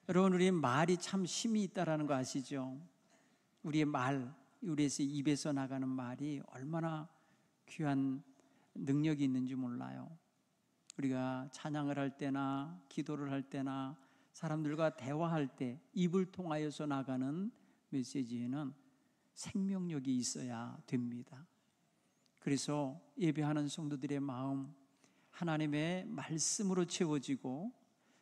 여러분, 우리 말이 참 힘이 있다라는 거 아시죠? 우리의 말, 우리의 입에서 나가는 말이 얼마나 귀한 능력이 있는지 몰라요. 우리가 찬양을 할 때나 기도를 할 때나 사람들과 대화할 때 입을 통하여서 나가는 메시지에는 생명력이 있어야 됩니다. 그래서 예배하는 성도들의 마음, 하나님의 말씀으로 채워지고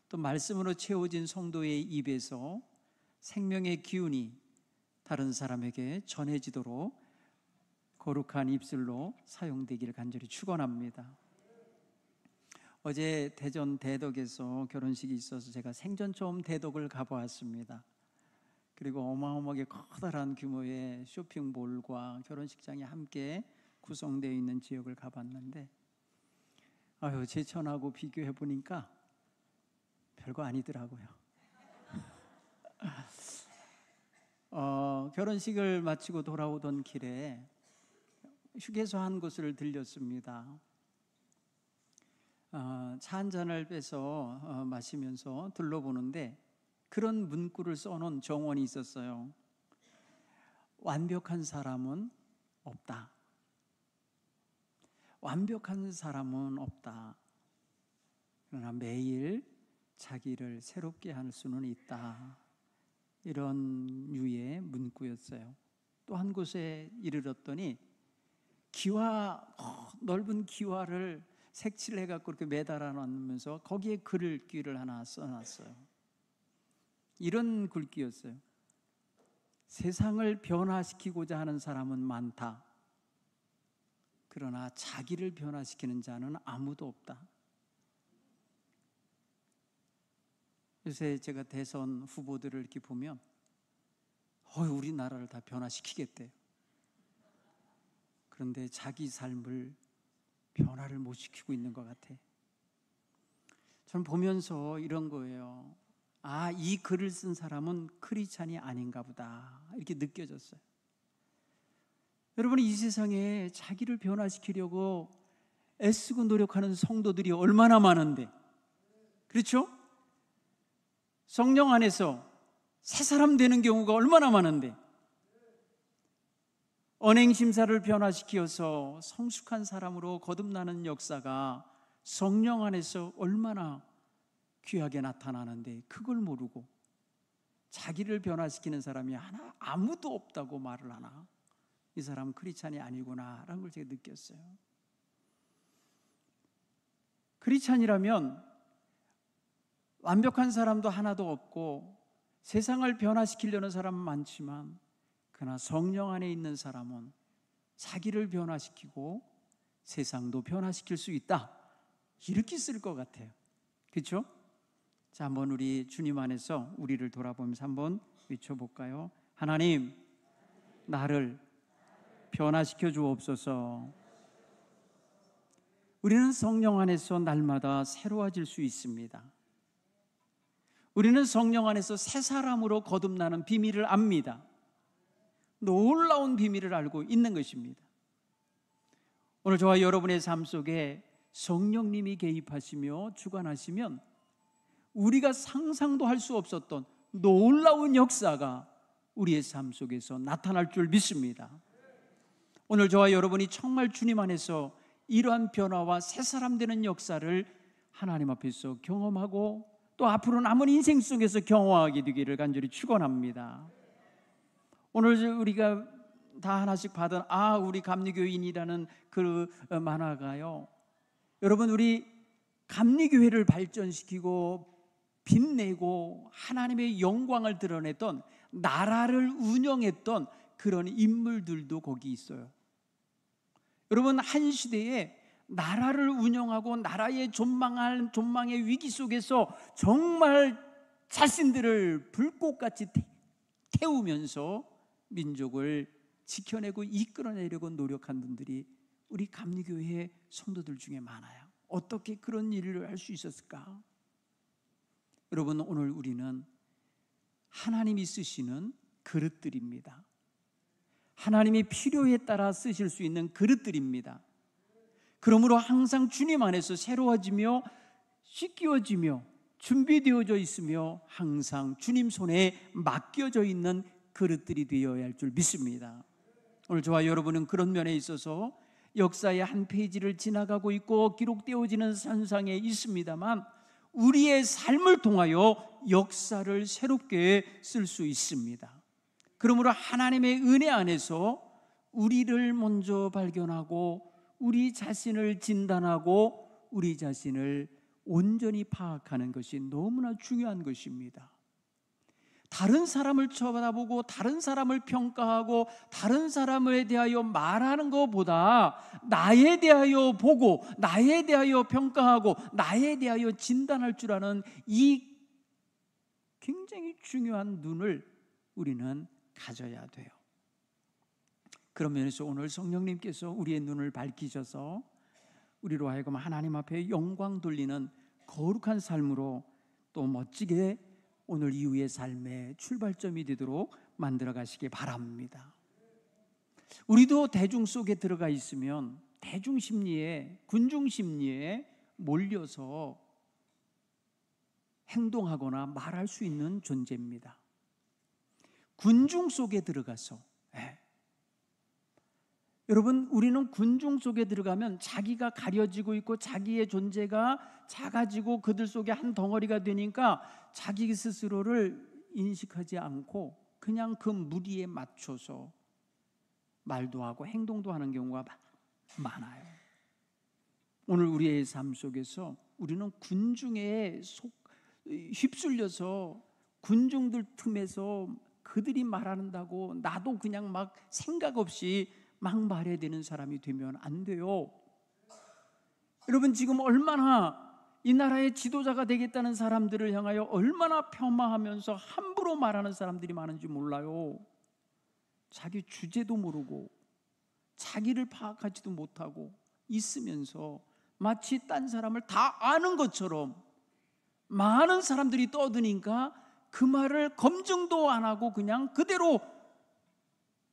또 말씀으로 채워진 성도의 입에서 생명의 기운이 다른 사람에게 전해지도록 거룩한 입술로 사용되기를 간절히 축원합니다. 어제 대전 대덕에서 결혼식이 있어서 제가 생전 처음 대덕을 가보았습니다. 그리고 어마어마하게 커다란 규모의 쇼핑몰과 결혼식장이 함께 구성되어 있는 지역을 가봤는데, 제천하고 비교해 보니까 별거 아니더라고요. 결혼식을 마치고 돌아오던 길에 휴게소 한 곳을 들렸습니다. 차 한 잔을 빼서 마시면서 둘러보는데 그런 문구를 써놓은 정원이 있었어요. 완벽한 사람은 없다. 완벽한 사람은 없다. 그러나 매일 자기를 새롭게 할 수는 있다. 이런 유의 문구였어요. 또 한 곳에 이르렀더니 넓은 기와를 색칠을 해갖고 이렇게 매달아 놨으면서 거기에 글귀를 하나 써놨어요. 이런 글귀였어요. 세상을 변화시키고자 하는 사람은 많다. 그러나 자기를 변화시키는 자는 아무도 없다. 요새 제가 대선 후보들을 이렇게 보면 우리나라를 다 변화시키겠대요. 그런데 자기 삶을 변화를 못 시키고 있는 것 같아. 저는 보면서 이런 거예요. 이 글을 쓴 사람은 크리스찬이 아닌가 보다, 이렇게 느껴졌어요. 여러분, 이 세상에 자기를 변화시키려고 애쓰고 노력하는 성도들이 얼마나 많은데, 그렇죠? 성령 안에서 새 사람 되는 경우가 얼마나 많은데, 언행심사를 변화시켜서 성숙한 사람으로 거듭나는 역사가 성령 안에서 얼마나 귀하게 나타나는데 그걸 모르고 자기를 변화시키는 사람이 아무도 없다고 말을 하나? 이 사람은 크리스찬이 아니구나라는 걸 제가 느꼈어요. 크리스찬이라면 완벽한 사람도 하나도 없고 세상을 변화시키려는 사람은 많지만, 그러나 성령 안에 있는 사람은 자기를 변화시키고 세상도 변화시킬 수 있다, 이렇게 쓸 것 같아요. 그렇죠? 자, 한번 우리 주님 안에서 우리를 돌아보면서 한번 외쳐볼까요? 하나님, 나를 변화시켜 주옵소서. 우리는 성령 안에서 날마다 새로워질 수 있습니다. 우리는 성령 안에서 새 사람으로 거듭나는 비밀을 압니다. 놀라운 비밀을 알고 있는 것입니다. 오늘 저와 여러분의 삶 속에 성령님이 개입하시며 주관하시면 우리가 상상도 할 수 없었던 놀라운 역사가 우리의 삶 속에서 나타날 줄 믿습니다. 오늘 저와 여러분이 정말 주님 안에서 이러한 변화와 새 사람 되는 역사를 하나님 앞에서 경험하고 또 앞으로 남은 인생 속에서 경험하게 되기를 간절히 축원합니다. 오늘 우리가 다 하나씩 받은 우리 감리교인이라는 그 만화가요, 여러분, 우리 감리교회를 발전시키고 빛내고 하나님의 영광을 드러냈던, 나라를 운영했던 그런 인물들도 거기 있어요. 여러분, 한 시대에 나라를 운영하고 나라의 존망의 위기 속에서 정말 자신들을 불꽃같이 태우면서 민족을 지켜내고 이끌어내려고 노력한 분들이 우리 감리교회의 성도들 중에 많아요. 어떻게 그런 일을 할 수 있었을까? 여러분, 오늘 우리는 하나님이 쓰시는 그릇들입니다. 하나님이 필요에 따라 쓰실 수 있는 그릇들입니다. 그러므로 항상 주님 안에서 새로워지며 씻겨지며 준비되어져 있으며 항상 주님 손에 맡겨져 있는 그릇들이 되어야 할 줄 믿습니다. 오늘 저와 여러분은 그런 면에 있어서 역사의 한 페이지를 지나가고 있고 기록되어지는 선상에 있습니다만 우리의 삶을 통하여 역사를 새롭게 쓸 수 있습니다. 그러므로 하나님의 은혜 안에서 우리를 먼저 발견하고 우리 자신을 진단하고 우리 자신을 온전히 파악하는 것이 너무나 중요한 것입니다. 다른 사람을 쳐다보고 다른 사람을 평가하고 다른 사람에 대하여 말하는 것보다 나에 대하여 보고 나에 대하여 평가하고 나에 대하여 진단할 줄 아는 이 굉장히 중요한 눈을 우리는 가져야 돼요. 그런 면에서 오늘 성령님께서 우리의 눈을 밝히셔서 우리로 하여금 하나님 앞에 영광 돌리는 거룩한 삶으로 또 멋지게 오늘 이후의 삶의 출발점이 되도록 만들어 가시기 바랍니다. 우리도 대중 속에 들어가 있으면 대중 심리에, 군중 심리에 몰려서 행동하거나 말할 수 있는 존재입니다. 군중 속에 들어가서 여러분, 우리는 군중 속에 들어가면 자기가 가려지고 있고 자기의 존재가 작아지고 그들 속에 한 덩어리가 되니까 자기 스스로를 인식하지 않고 그냥 그 무리에 맞춰서 말도 하고 행동도 하는 경우가 많아요. 오늘 우리의 삶 속에서 우리는 군중에 휩쓸려서 군중들 틈에서 그들이 말한다고 나도 그냥 막 생각 없이 막 말해야 되는 사람이 되면 안 돼요. 여러분, 지금 얼마나 이 나라의 지도자가 되겠다는 사람들을 향하여 얼마나 폄하하면서 함부로 말하는 사람들이 많은지 몰라요. 자기 주제도 모르고 자기를 파악하지도 못하고 있으면서 마치 딴 사람을 다 아는 것처럼 많은 사람들이 떠드니까 그 말을 검증도 안 하고 그냥 그대로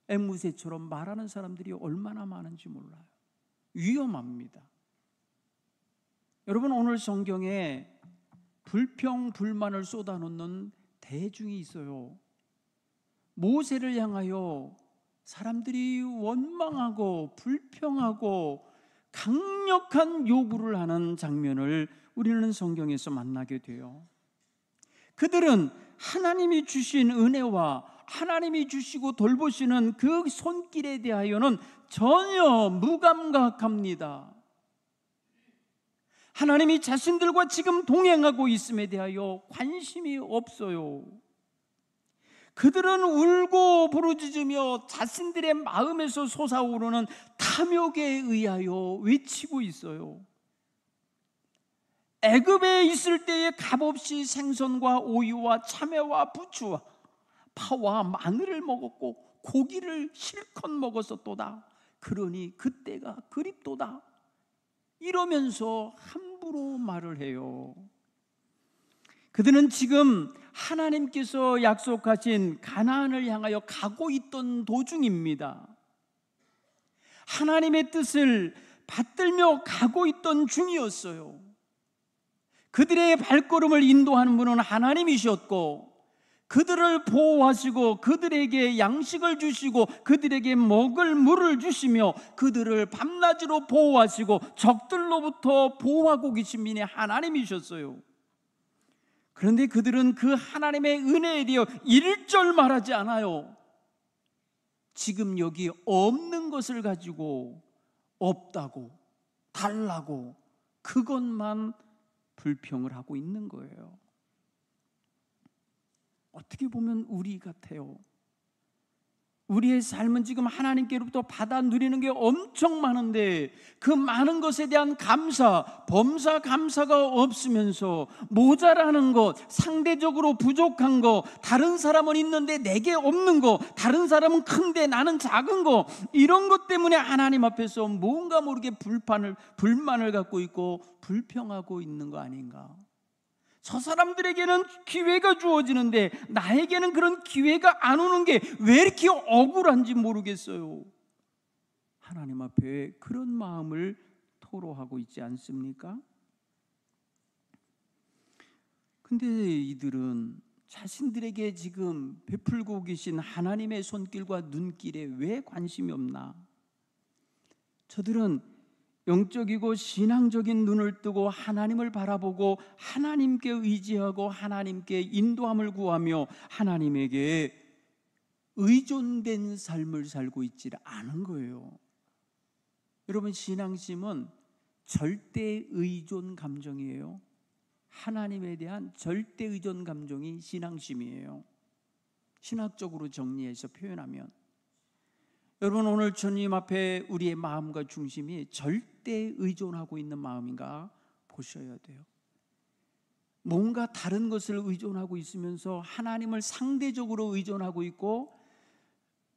앵무새처럼 말하는 사람들이 얼마나 많은지 몰라요. 위험합니다. 여러분, 오늘 성경에 불평, 불만을 쏟아놓는 대중이 있어요. 모세를 향하여 사람들이 원망하고 불평하고 강력한 요구를 하는 장면을 우리는 성경에서 만나게 돼요. 그들은 하나님이 주신 은혜와 하나님이 주시고 돌보시는 그 손길에 대하여는 전혀 무감각합니다. 하나님이 자신들과 지금 동행하고 있음에 대하여 관심이 없어요. 그들은 울고 부르짖으며 자신들의 마음에서 솟아오르는 탐욕에 의하여 외치고 있어요. 애굽에 있을 때에 값없이 생선과 오이와 참외와 부추와 파와 마늘을 먹었고 고기를 실컷 먹었었도다. 그러니 그때가 그립도다. 이러면서 함부로 말을 해요. 그들은 지금 하나님께서 약속하신 가나안을 향하여 가고 있던 도중입니다. 하나님의 뜻을 받들며 가고 있던 중이었어요. 그들의 발걸음을 인도하는 분은 하나님이셨고 그들을 보호하시고 그들에게 양식을 주시고 그들에게 먹을 물을 주시며 그들을 밤낮으로 보호하시고 적들로부터 보호하고 계신 분이 하나님이셨어요. 그런데 그들은 그 하나님의 은혜에 대해 일절 말하지 않아요. 지금 여기 없는 것을 가지고 없다고 달라고 그것만 불평을 하고 있는 거예요. 어떻게 보면 우리 같아요. 우리의 삶은 지금 하나님께로부터 받아 누리는 게 엄청 많은데 그 많은 것에 대한 감사, 범사 감사가 없으면서 모자라는 것, 상대적으로 부족한 것, 다른 사람은 있는데 내게 없는 것, 다른 사람은 큰데 나는 작은 것, 이런 것 때문에 하나님 앞에서 뭔가 모르게 불만을 갖고 있고 불평하고 있는 거 아닌가? 저 사람들에게는 기회가 주어지는데 나에게는 그런 기회가 안 오는 게 왜 이렇게 억울한지 모르겠어요. 하나님 앞에 그런 마음을 토로하고 있지 않습니까? 근데 이들은 자신들에게 지금 베풀고 계신 하나님의 손길과 눈길에 왜 관심이 없나? 저들은 영적이고 신앙적인 눈을 뜨고 하나님을 바라보고 하나님께 의지하고 하나님께 인도함을 구하며 하나님에게 의존된 삶을 살고 있지 않은 거예요. 여러분, 신앙심은 절대 의존 감정이에요. 하나님에 대한 절대 의존 감정이 신앙심이에요. 신학적으로 정리해서 표현하면, 여러분, 오늘 주님 앞에 우리의 마음과 중심이 절대 의존하고 있는 마음인가 보셔야 돼요. 뭔가 다른 것을 의존하고 있으면서 하나님을 상대적으로 의존하고 있고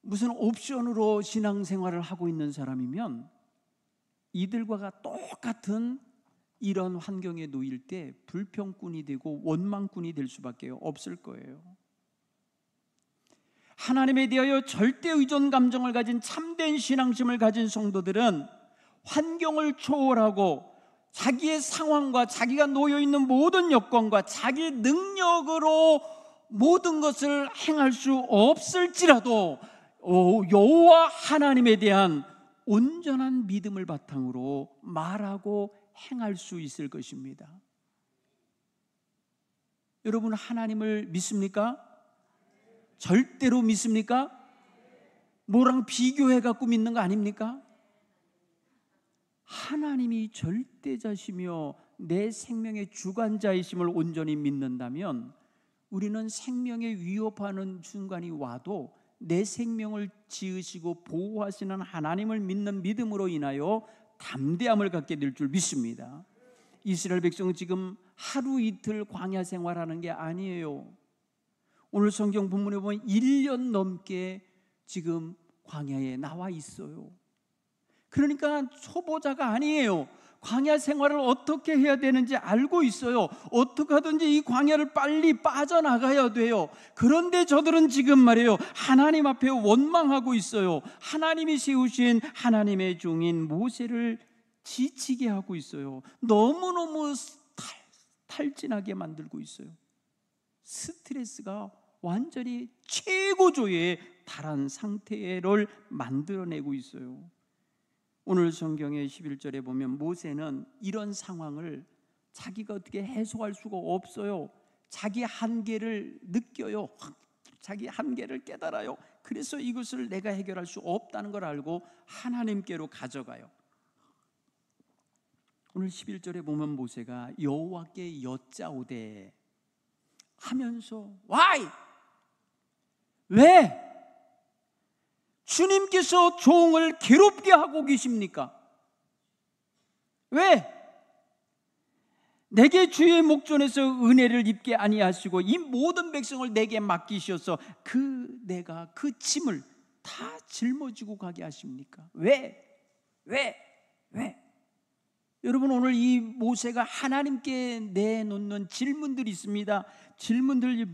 무슨 옵션으로 신앙생활을 하고 있는 사람이면 이들과 똑같은 이런 환경에 놓일 때 불평꾼이 되고 원망꾼이 될 수밖에 없을 거예요. 하나님에 대하여 절대 의존 감정을 가진 참된 신앙심을 가진 성도들은 환경을 초월하고 자기의 상황과 자기가 놓여 있는 모든 여건과 자기 능력으로 모든 것을 행할 수 없을지라도 여호와 하나님에 대한 온전한 믿음을 바탕으로 말하고 행할 수 있을 것입니다. 여러분, 하나님을 믿습니까? 절대로 믿습니까? 뭐랑 비교해 갖고 믿는 거 아닙니까? 하나님이 절대자시며 내 생명의 주관자이심을 온전히 믿는다면 우리는 생명에 위협하는 순간이 와도 내 생명을 지으시고 보호하시는 하나님을 믿는 믿음으로 인하여 담대함을 갖게 될 줄 믿습니다. 이스라엘 백성은 지금 하루 이틀 광야 생활하는 게 아니에요. 오늘 성경 본문에 보면 1년 넘게 지금 광야에 나와 있어요. 그러니까 초보자가 아니에요. 광야 생활을 어떻게 해야 되는지 알고 있어요. 어떻게 하든지 이 광야를 빨리 빠져나가야 돼요. 그런데 저들은 지금 말이에요, 하나님 앞에 원망하고 있어요. 하나님이 세우신 하나님의 종인 모세를 지치게 하고 있어요. 너무너무 탈진하게 만들고 있어요. 스트레스가 완전히 최고조에 달한 상태를 만들어내고 있어요. 오늘 성경의 11절에 보면 모세는 이런 상황을 자기가 어떻게 해소할 수가 없어요. 자기 한계를 느껴요. 자기 한계를 깨달아요. 그래서 이것을 내가 해결할 수 없다는 걸 알고 하나님께로 가져가요. 오늘 11절에 보면 모세가 여호와께 여짜오되 하면서 Why? 왜? 주님께서 종을 괴롭게 하고 계십니까? 왜? 내게 주의 목전에서 은혜를 입게 아니하시고 이 모든 백성을 내게 맡기셔서 내가 그 짐을 다 짊어지고 가게 하십니까? 왜? 여러분, 오늘 이 모세가 하나님께 내놓는 질문들이 있습니다. 질문들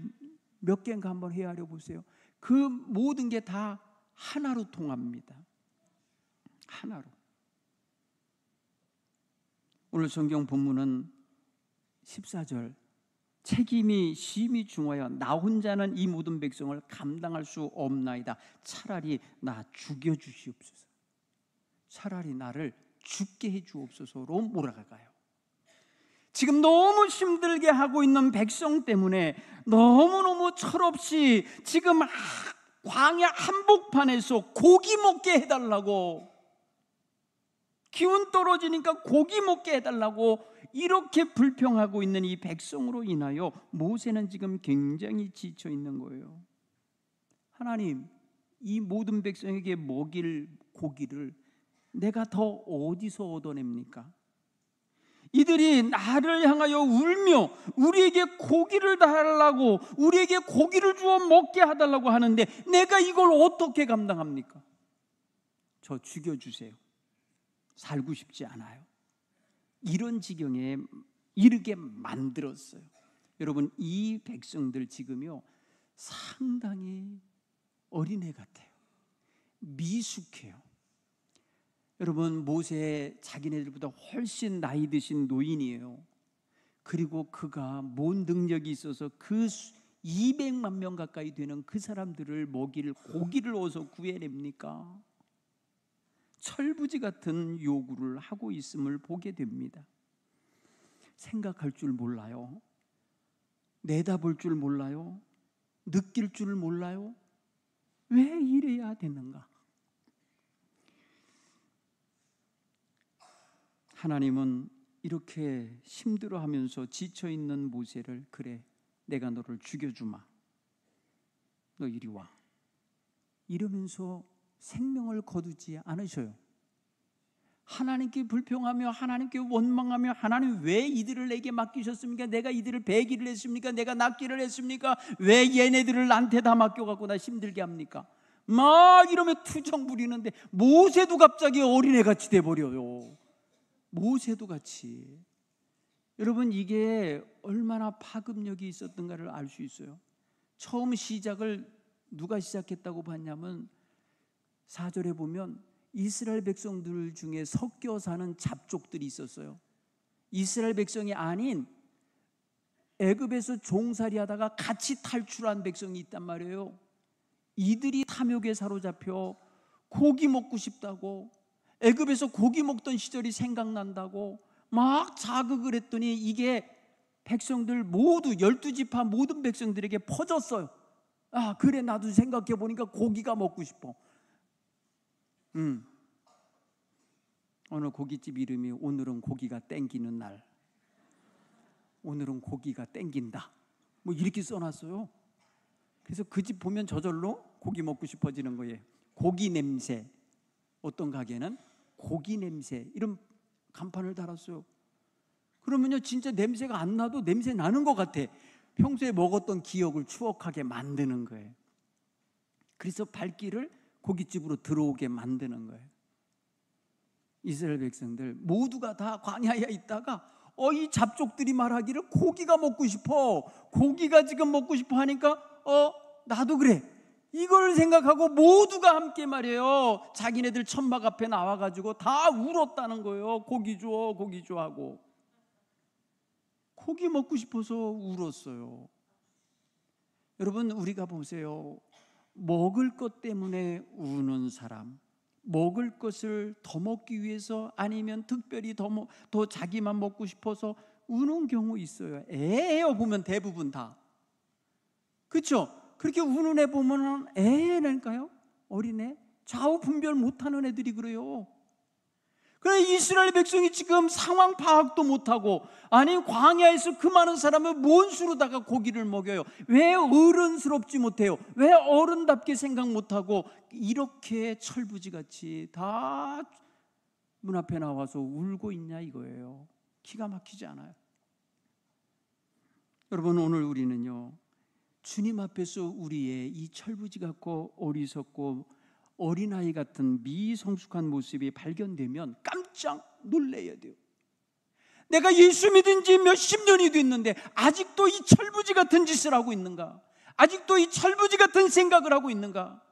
몇 개인가 한번 헤아려 보세요. 그 모든 게 다 하나로 통합니다. 하나로. 오늘 성경 본문은 14절, 책임이 심히 중하여 나 혼자는 이 모든 백성을 감당할 수 없나이다. 차라리 나 죽여주시옵소서. 차라리 나를 죽게 해주옵소서로 몰아가요. 지금 너무 힘들게 하고 있는 백성 때문에 너무너무 철없이 지금 광야 한복판에서 고기 먹게 해달라고, 기운 떨어지니까 고기 먹게 해달라고 이렇게 불평하고 있는 이 백성으로 인하여 모세는 지금 굉장히 지쳐 있는 거예요. 하나님, 이 모든 백성에게 먹일 고기를 내가 더 어디서 얻어냅니까? 이들이 나를 향하여 울며 우리에게 고기를 달라고, 우리에게 고기를 주어 먹게 해달라고 하는데 내가 이걸 어떻게 감당합니까? 저 죽여주세요. 살고 싶지 않아요. 이런 지경에 이르게 만들었어요. 여러분, 이 백성들 지금요 상당히 어린애 같아요. 미숙해요. 여러분, 모세 자기네들보다 훨씬 나이 드신 노인이에요. 그리고 그가 뭔 능력이 있어서 그 200만 명 가까이 되는 그 사람들을 먹일 고기를 어디서 구해냅니까? 철부지 같은 요구를 하고 있음을 보게 됩니다. 생각할 줄 몰라요? 내다볼 줄 몰라요? 느낄 줄 몰라요? 왜 이래야 되는가? 하나님은 이렇게 힘들어하면서 지쳐있는 모세를, 그래, 내가 너를 죽여주마, 너 이리 와, 이러면서 생명을 거두지 않으셔요. 하나님께 불평하며 하나님께 원망하며, 하나님 왜 이들을 내게 맡기셨습니까? 내가 이들을 배기를 했습니까? 내가 낫기를 했습니까? 왜 얘네들을 나한테 다 맡겨갖고 나 힘들게 합니까? 막 이러면 투정 부리는데 모세도 갑자기 어린애같이 돼버려요. 모세도 같이. 여러분, 이게 얼마나 파급력이 있었던가를 알 수 있어요. 처음 시작을 누가 시작했다고 봤냐면 4절에 보면 이스라엘 백성들 중에 섞여 사는 잡족들이 있었어요. 이스라엘 백성이 아닌 애굽에서 종살이 하다가 같이 탈출한 백성이 있단 말이에요. 이들이 탐욕에 사로잡혀 고기 먹고 싶다고, 애굽에서 고기 먹던 시절이 생각난다고 막 자극을 했더니 이게 백성들 모두 12지파 모든 백성들에게 퍼졌어요. 아, 그래, 나도 생각해 보니까 고기가 먹고 싶어. 어느 고깃집 이름이 오늘은 고기가 땡기는 날, 오늘은 고기가 땡긴다, 뭐 이렇게 써놨어요. 그래서 그 집 보면 저절로 고기 먹고 싶어지는 거예요. 고기 냄새, 어떤 가게는 고기 냄새 이런 간판을 달았어요. 그러면요, 진짜 냄새가 안 나도 냄새 나는 것 같아. 평소에 먹었던 기억을 추억하게 만드는 거예요. 그래서 발길을 고깃집으로 들어오게 만드는 거예요. 이스라엘 백성들 모두가 다 광야에 있다가 이 잡족들이 말하기를 고기가 먹고 싶어, 고기가 지금 먹고 싶어 하니까 나도 그래, 이걸 생각하고 모두가 함께 말이에요, 자기네들 천막 앞에 나와가지고 다 울었다는 거예요. 고기 줘, 고기 줘 하고. 고기 먹고 싶어서 울었어요. 여러분, 우리가 보세요. 먹을 것 때문에 우는 사람, 먹을 것을 더 먹기 위해서, 아니면 특별히 더 자기만 먹고 싶어서 우는 경우 있어요. 애예요, 보면 대부분 다. 그렇죠? 그렇게 우는 애 보면 애랄까요? 어린애? 좌우 분별 못하는 애들이 그래요. 그래, 이스라엘 백성이 지금 상황 파악도 못하고, 아니 광야에서 그 많은 사람을 뭔 수로다가 고기를 먹여요? 왜 어른스럽지 못해요? 왜 어른답게 생각 못하고 이렇게 철부지같이 다 문 앞에 나와서 울고 있냐 이거예요. 기가 막히지 않아요? 여러분, 오늘 우리는요, 주님 앞에서 우리의 이 철부지 같고 어리석고 어린아이 같은 미성숙한 모습이 발견되면 깜짝 놀라야 돼요. 내가 예수 믿은 지 몇십 년이 됐는데 아직도 이 철부지 같은 짓을 하고 있는가? 아직도 이 철부지 같은 생각을 하고 있는가?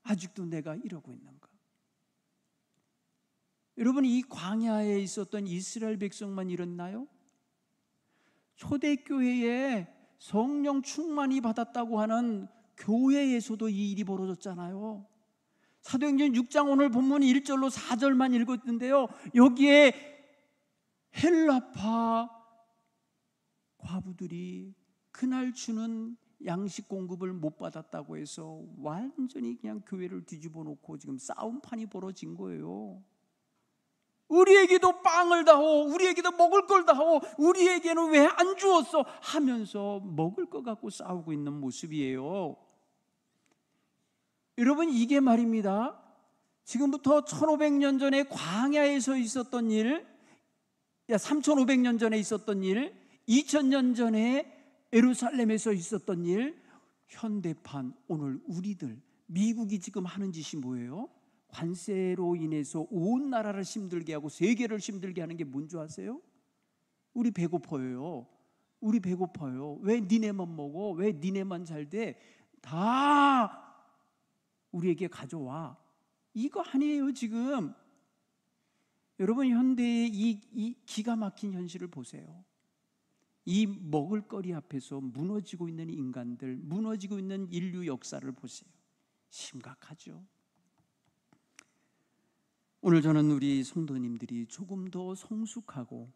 아직도 내가 이러고 있는가? 여러분, 이 광야에 있었던 이스라엘 백성만 이랬나요? 초대교회에 성령 충만이 받았다고 하는 교회에서도 이 일이 벌어졌잖아요. 사도행전 6장 오늘 본문 1절로 4절만 읽었는데요, 여기에 헬라파 과부들이 그날 주는 양식 공급을 못 받았다고 해서 완전히 그냥 교회를 뒤집어 놓고 지금 싸움판이 벌어진 거예요. 우리에게도 빵을 다오, 우리에게도 먹을 걸 다오, 우리에게는 왜 안 주었어 하면서 먹을 것 갖고 싸우고 있는 모습이에요. 여러분, 이게 말입니다, 지금부터 1500년 전에 광야에서 있었던 일, 3500년 전에 있었던 일, 2000년 전에 예루살렘에서 있었던 일, 현대판 오늘 우리들, 미국이 지금 하는 짓이 뭐예요? 관세로 인해서 온 나라를 힘들게 하고 세계를 힘들게 하는 게 뭔지 아세요? 우리 배고파요. 우리 배고파요. 왜 니네만 먹어? 왜 니네만 잘 돼? 다 우리에게 가져와. 이거 아니에요 지금. 여러분, 현대의 이 기가 막힌 현실을 보세요. 이 먹을거리 앞에서 무너지고 있는 인간들, 무너지고 있는 인류 역사를 보세요. 심각하죠. 오늘 저는 우리 성도님들이 조금 더 성숙하고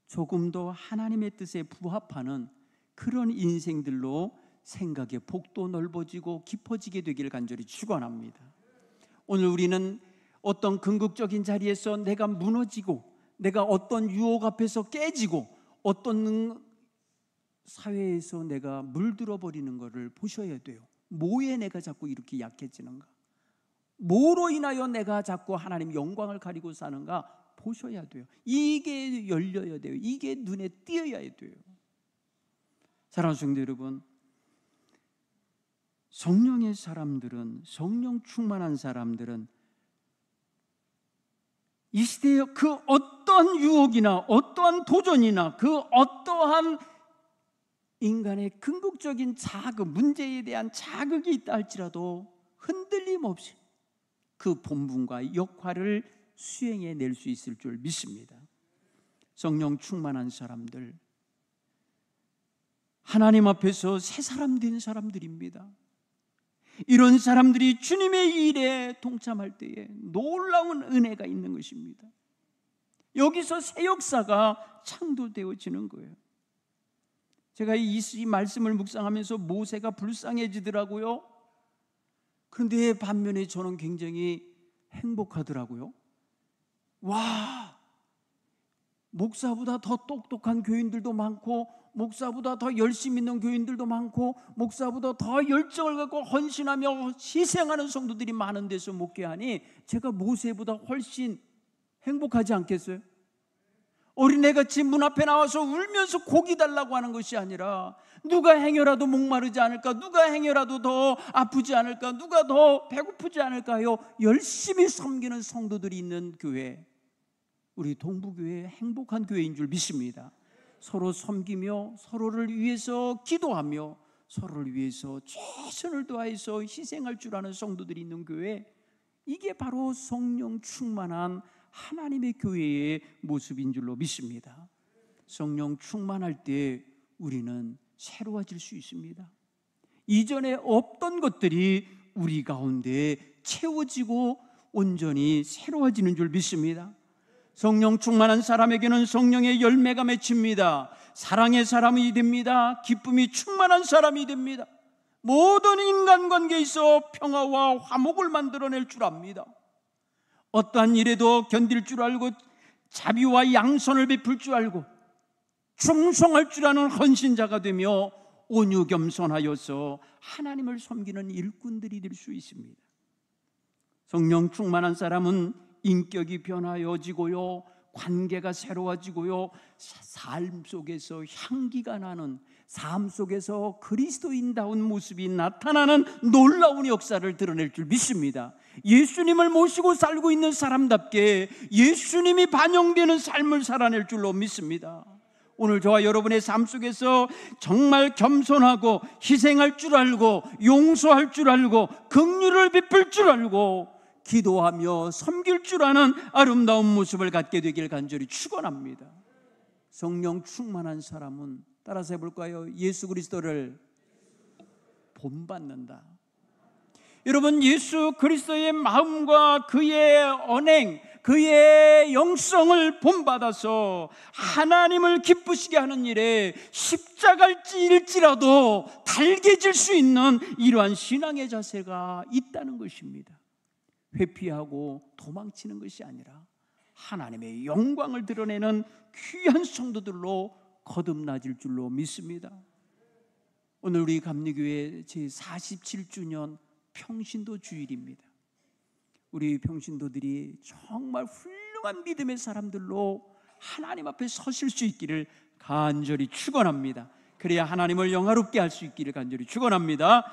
조금 더 하나님의 뜻에 부합하는 그런 인생들로 생각의 폭도 넓어지고 깊어지게 되기를 간절히 축원합니다. 오늘 우리는 어떤 궁극적인 자리에서 내가 무너지고 내가 어떤 유혹 앞에서 깨지고 어떤 사회에서 내가 물들어 버리는 것을 보셔야 돼요. 뭐에 내가 자꾸 이렇게 약해지는가? 뭐로 인하여 내가 자꾸 하나님 영광을 가리고 사는가 보셔야 돼요. 이게 열려야 돼요. 이게 눈에 띄어야 돼요. 사랑하는 성도 여러분, 성령의 사람들은, 성령 충만한 사람들은 이 시대에 그 어떠한 유혹이나 어떠한 도전이나 그 어떠한 인간의 궁극적인 자극, 문제에 대한 자극이 있다 할지라도 흔들림 없이 그 본분과 역할을 수행해낼 수 있을 줄 믿습니다. 성령 충만한 사람들, 하나님 앞에서 새 사람 된 사람들입니다. 이런 사람들이 주님의 일에 동참할 때에 놀라운 은혜가 있는 것입니다. 여기서 새 역사가 창조되어지는 거예요. 제가 이 말씀을 묵상하면서 모세가 불쌍해지더라고요. 그런데 반면에 저는 굉장히 행복하더라고요. 와, 목사보다 더 똑똑한 교인들도 많고, 목사보다 더 열심히 있는 교인들도 많고, 목사보다 더 열정을 갖고 헌신하며 희생하는 성도들이 많은 데서 목회하니 제가 모세보다 훨씬 행복하지 않겠어요? 어린애같이 문 앞에 나와서 울면서 고기 달라고 하는 것이 아니라, 누가 행여라도 목마르지 않을까, 누가 행여라도 더 아프지 않을까, 누가 더 배고프지 않을까요? 열심히 섬기는 성도들이 있는 교회, 우리 동부교회 행복한 교회인 줄 믿습니다. 서로 섬기며 서로를 위해서 기도하며 서로를 위해서 최선을 다해서 희생할 줄 아는 성도들이 있는 교회, 이게 바로 성령 충만한 하나님의 교회의 모습인 줄로 믿습니다. 성령 충만할 때 우리는 새로워질 수 있습니다. 이전에 없던 것들이 우리 가운데 채워지고 온전히 새로워지는 줄 믿습니다. 성령 충만한 사람에게는 성령의 열매가 맺힙니다. 사랑의 사람이 됩니다. 기쁨이 충만한 사람이 됩니다. 모든 인간관계에 있어 평화와 화목을 만들어낼 줄 압니다. 어떠한 일에도 견딜 줄 알고, 자비와 양선을 베풀 줄 알고, 충성할 줄 아는 헌신자가 되며 온유 겸손하여서 하나님을 섬기는 일꾼들이 될 수 있습니다. 성령 충만한 사람은 인격이 변화여지고요, 관계가 새로워지고요, 삶 속에서 향기가 나는, 삶 속에서 그리스도인다운 모습이 나타나는 놀라운 역사를 드러낼 줄 믿습니다. 예수님을 모시고 살고 있는 사람답게 예수님이 반영되는 삶을 살아낼 줄로 믿습니다. 오늘 저와 여러분의 삶 속에서 정말 겸손하고 희생할 줄 알고, 용서할 줄 알고, 긍휼을 베풀 줄 알고, 기도하며 섬길 줄 아는 아름다운 모습을 갖게 되길 간절히 축원합니다. 성령 충만한 사람은, 따라서 해볼까요? 예수 그리스도를 본받는다. 여러분, 예수 그리스도의 마음과 그의 언행, 그의 영성을 본받아서 하나님을 기쁘시게 하는 일에 십자가를 찔지라도 달개질 수 있는 이러한 신앙의 자세가 있다는 것입니다. 회피하고 도망치는 것이 아니라 하나님의 영광을 드러내는 귀한 성도들로 거듭나질 줄로 믿습니다. 오늘 우리 감리교회 제47주년 평신도 주일입니다. 우리 평신도들이 정말 훌륭한 믿음의 사람들로 하나님 앞에 서실 수 있기를 간절히 축원합니다. 그래야 하나님을 영화롭게 할 수 있기를 간절히 축원합니다.